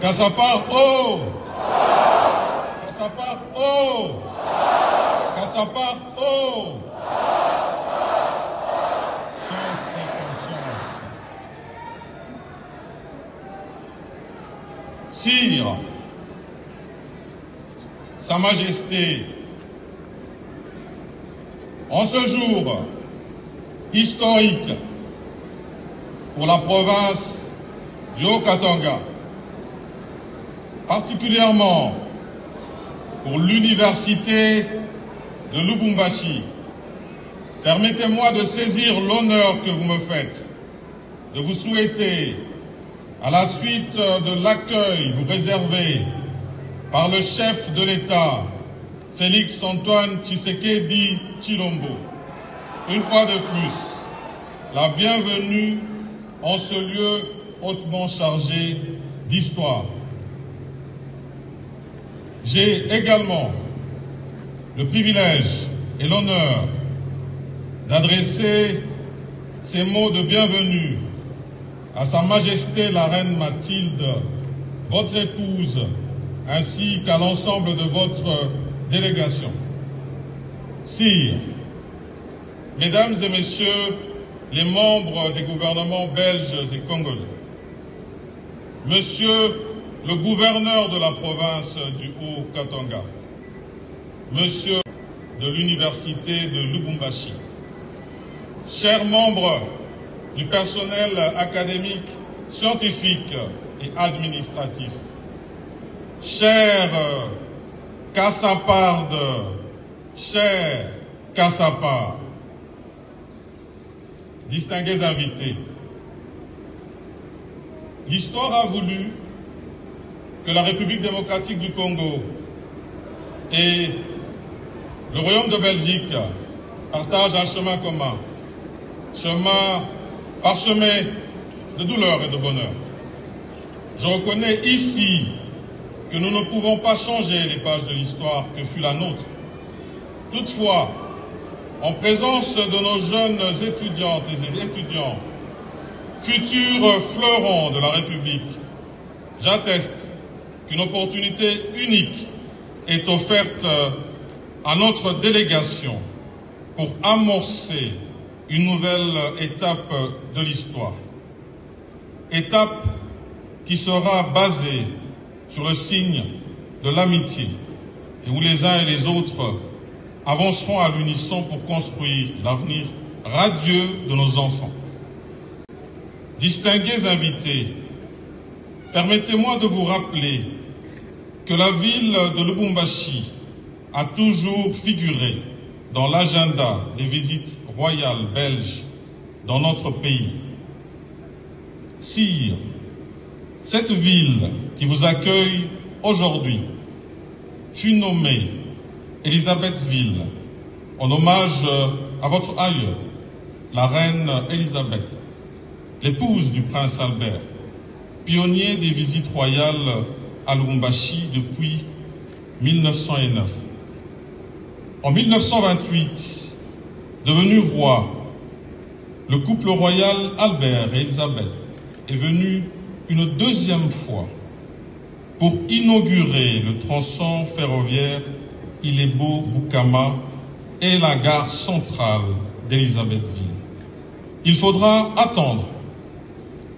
Kassapa haut. Kassapa haut. Kassapa haut. Science et conscience. Sire, Sa Majesté, en ce jour historique pour la province du Haut-Katanga, particulièrement pour l'université de Lubumbashi, permettez-moi de saisir l'honneur que vous me faites, de vous souhaiter, à la suite de l'accueil vous réservé par le chef de l'État, Félix Antoine Tshisekedi Tshilombo, une fois de plus, la bienvenue en ce lieu hautement chargé d'histoire. J'ai également le privilège et l'honneur d'adresser ces mots de bienvenue à Sa Majesté la Reine Mathilde, votre épouse, ainsi qu'à l'ensemble de votre délégation. Sire, Mesdames et Messieurs les membres des gouvernements belges et congolais, Monsieur le gouverneur de la province du Haut-Katanga, Monsieur de l'université de Lubumbashi, chers membres du personnel académique, scientifique et administratif, chers Kassapardes, chers Kassapa, distingués invités, l'histoire a voulu que la République démocratique du Congo et le Royaume de Belgique partagent un chemin commun, chemin parsemé de douleur et de bonheur. Je reconnais ici que nous ne pouvons pas changer les pages de l'histoire que fut la nôtre. Toutefois, en présence de nos jeunes étudiantes et étudiants, futurs fleurons de la République, j'atteste qu'une opportunité unique est offerte à notre délégation pour amorcer une nouvelle étape de l'histoire. Étape qui sera basée sur le signe de l'amitié et où les uns et les autres avanceront à l'unisson pour construire l'avenir radieux de nos enfants. Distingués invités, permettez-moi de vous rappeler que la ville de Lubumbashi a toujours figuré dans l'agenda des visites royales belges dans notre pays. Sire, cette ville qui vous accueille aujourd'hui fut nommée Élisabethville en hommage à votre aïeule, la reine Élisabeth, l'épouse du prince Albert, pionnier des visites royales à Lubumbashi depuis 1909. En 1928, devenu roi, le couple royal Albert et Élisabeth est venu une deuxième fois pour inaugurer le tronçon ferroviaire Ilebo-Bukama et la gare centrale d'Élisabethville. Il faudra attendre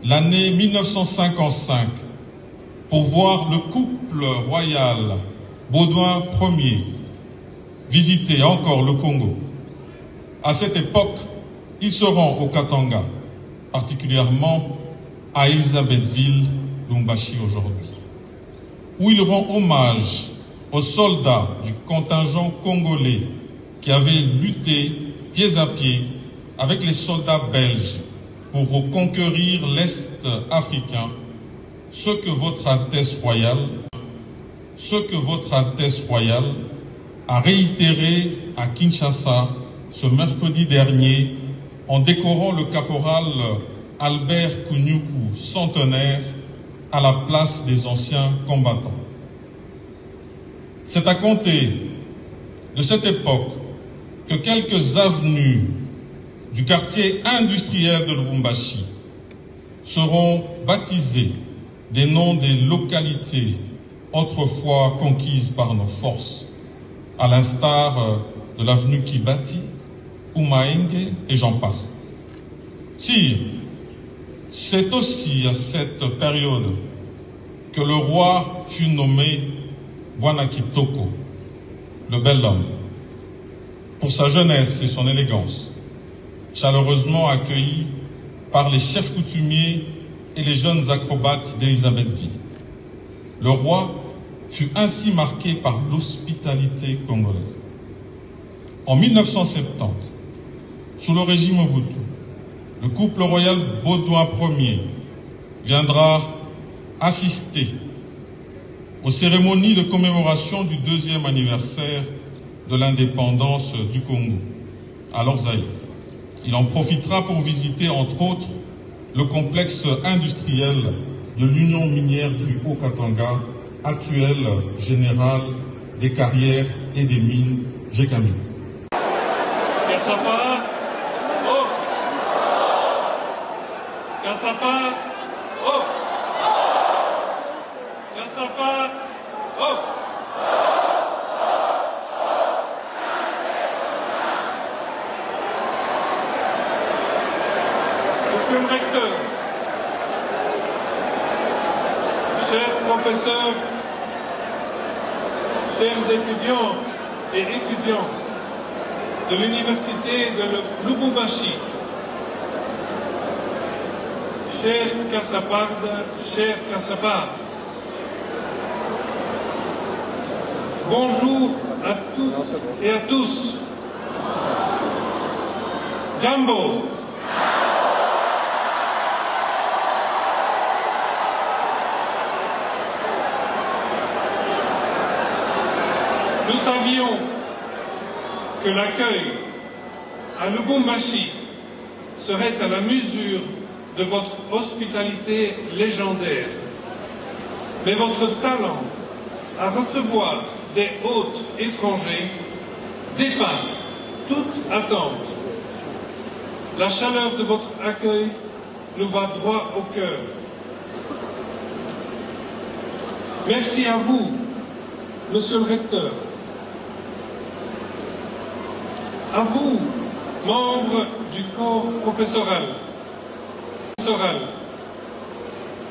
l'année 1955 pour voir le couple royal Baudouin Ier visiter encore le Congo. À cette époque, ils se rend au Katanga, particulièrement à Élisabethville, Lubumbashi aujourd'hui, où il rend hommage aux soldats du contingent congolais qui avaient lutté pied à pied avec les soldats belges pour reconquérir l'Est africain, ce que votre Altesse royale a réitéré à Kinshasa ce mercredi dernier en décorant le caporal Albert Kunyuku, centenaire, à la place des anciens combattants. C'est à compter de cette époque que quelques avenues du quartier industriel de Lubumbashi seront baptisées des noms des localités autrefois conquises par nos forces, à l'instar de l'avenue Kibati, Umaenge et j'en passe. Sire, c'est aussi à cette période que le roi fut nommé Bwana Kitoko, le bel homme, pour sa jeunesse et son élégance, chaleureusement accueilli par les chefs coutumiers et les jeunes acrobates d'Élisabethville. Le roi fut ainsi marqué par l'hospitalité congolaise. En 1970, sous le régime Mobutu, le couple royal Baudouin Ier viendra assister aux cérémonies de commémoration du 2e anniversaire de l'indépendance du Congo, alors Zaïre. Il en profitera pour visiter, entre autres, le complexe industriel de l'Union minière du Haut-Katanga, actuel général des carrières et des mines Gécamine. Kassapa, oh! Kassapa, oh! Kassapa, oh! Monsieur le recteur, chers professeurs, chers étudiantes et étudiants de l'université de Lubumbashi, chers Kassapardes, chers Kassapar, bonjour à toutes et à tous. Jambo. Nous savions que l'accueil à Lubumbashi serait à la mesure de votre hospitalité légendaire. Mais votre talent à recevoir des hôtes étrangers dépasse toute attente. La chaleur de votre accueil nous va droit au cœur. Merci à vous, Monsieur le recteur. À vous, membres du corps professoral,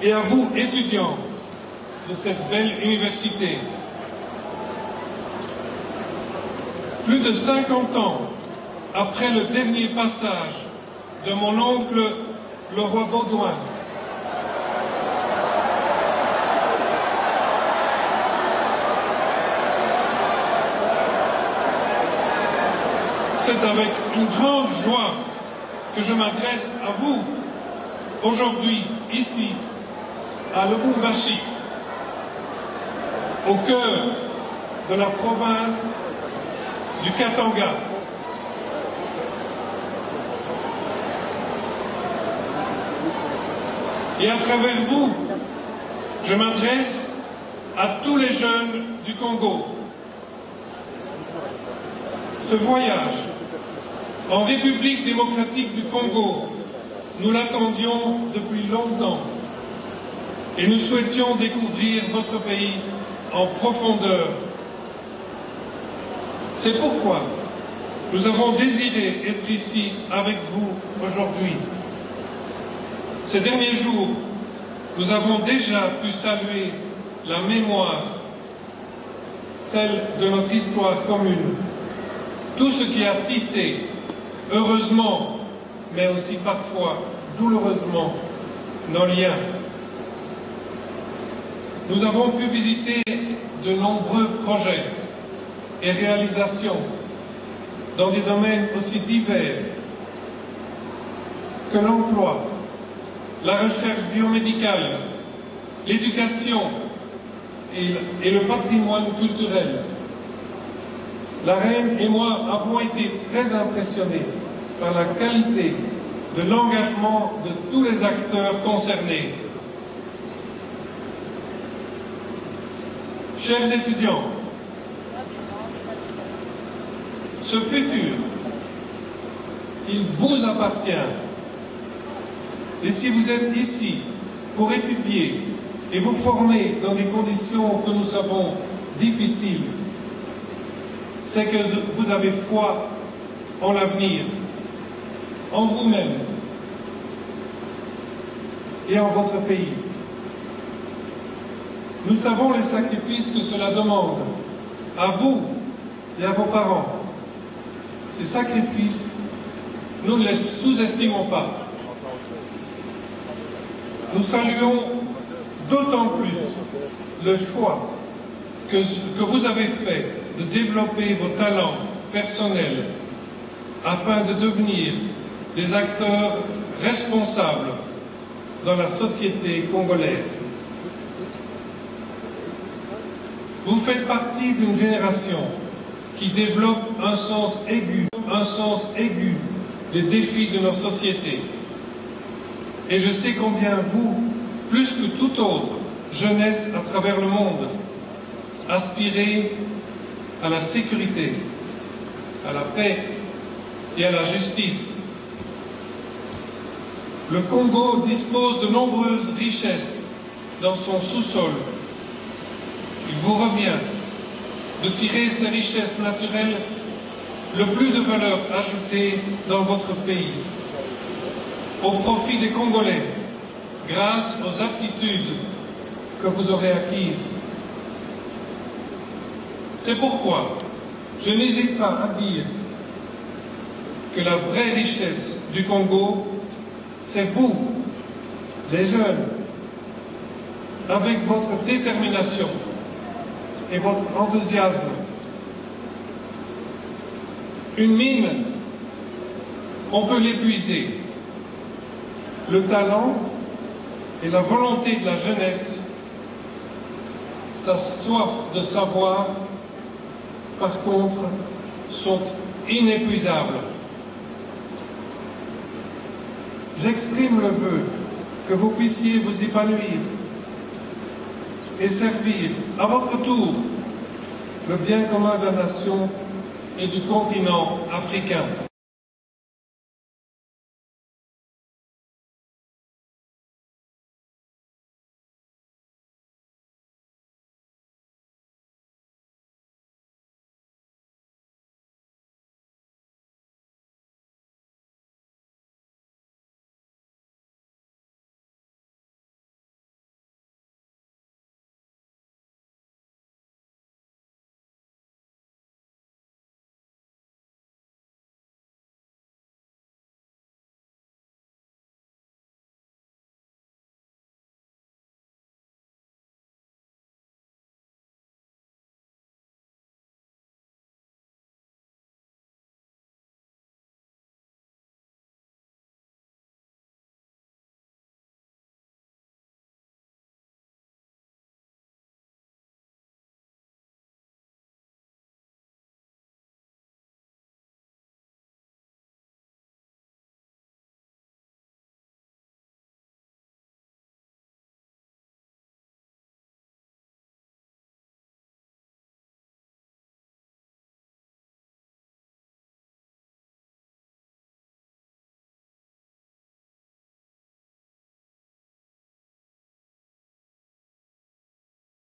et à vous, étudiants de cette belle université. Plus de 50 ans après le dernier passage de mon oncle, le roi Baudouin, c'est avec une grande joie que je m'adresse à vous aujourd'hui, ici, à Lubumbashi, au cœur de la province du Katanga. Et à travers vous, je m'adresse à tous les jeunes du Congo. Ce voyage en République démocratique du Congo, nous l'attendions depuis longtemps et nous souhaitions découvrir votre pays en profondeur. C'est pourquoi nous avons désiré être ici avec vous aujourd'hui. Ces derniers jours, nous avons déjà pu saluer la mémoire, celle de notre histoire commune, tout ce qui a tissé, heureusement, mais aussi parfois douloureusement, nos liens. Nous avons pu visiter de nombreux projets et réalisations dans des domaines aussi divers que l'emploi, la recherche biomédicale, l'éducation et le patrimoine culturel. La reine et moi avons été très impressionnés par la qualité de l'engagement de tous les acteurs concernés. Chers étudiants, ce futur, il vous appartient. Et si vous êtes ici pour étudier et vous former dans des conditions que nous savons difficiles, c'est que vous avez foi en l'avenir, en vous-même et en votre pays. Nous savons les sacrifices que cela demande à vous et à vos parents. Ces sacrifices, nous ne les sous-estimons pas. Nous saluons d'autant plus le choix que vous avez fait de développer vos talents personnels afin de devenir des acteurs responsables dans la société congolaise. Vous faites partie d'une génération qui développe un sens aigu des défis de nos sociétés. Et je sais combien vous, plus que toute autre jeunesse à travers le monde, aspirez à la sécurité, à la paix et à la justice. Le Congo dispose de nombreuses richesses dans son sous-sol. Il vous revient de tirer ces richesses naturelles le plus de valeur ajoutée dans votre pays, au profit des Congolais, grâce aux aptitudes que vous aurez acquises. C'est pourquoi je n'hésite pas à dire que la vraie richesse du Congo, c'est vous, les jeunes, avec votre détermination et votre enthousiasme. Une mine, on peut l'épuiser. Le talent et la volonté de la jeunesse, sa soif de savoir, par contre, sont inépuisables. J'exprime le vœu que vous puissiez vous épanouir et servir à votre tour le bien commun de la nation et du continent africain.